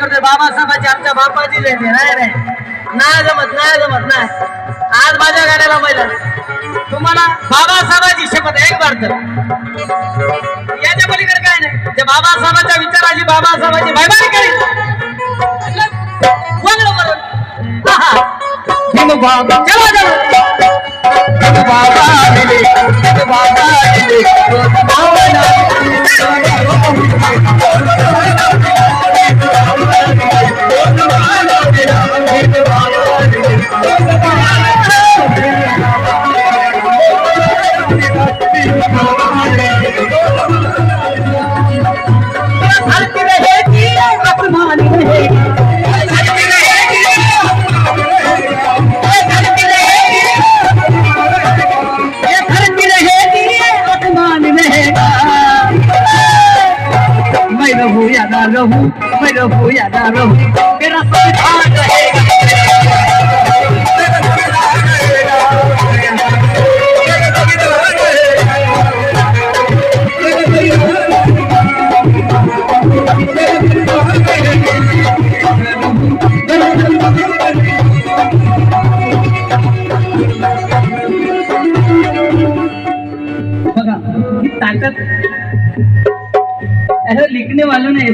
करतोय बाबासाहेबांची आमच्या बापाची जयंती नाही रे नाही जमत नाही जमत नाही आज माझ्या गाड्याला मैदान तुम्हाला बाबासाहेबांची शपथ एक बार तर याच्या पलीकडे काय नाही जे बाबासाहेबांच्या विचाराची बाबासाहेबांची महिमानी करीत वगळं बरोबर बाबा चला चला बाबा दिले बाबा दिले मैं रहूं या ना रहूं मेरा संविधान रहेगा बघा ही ताकद लिखने वालों ने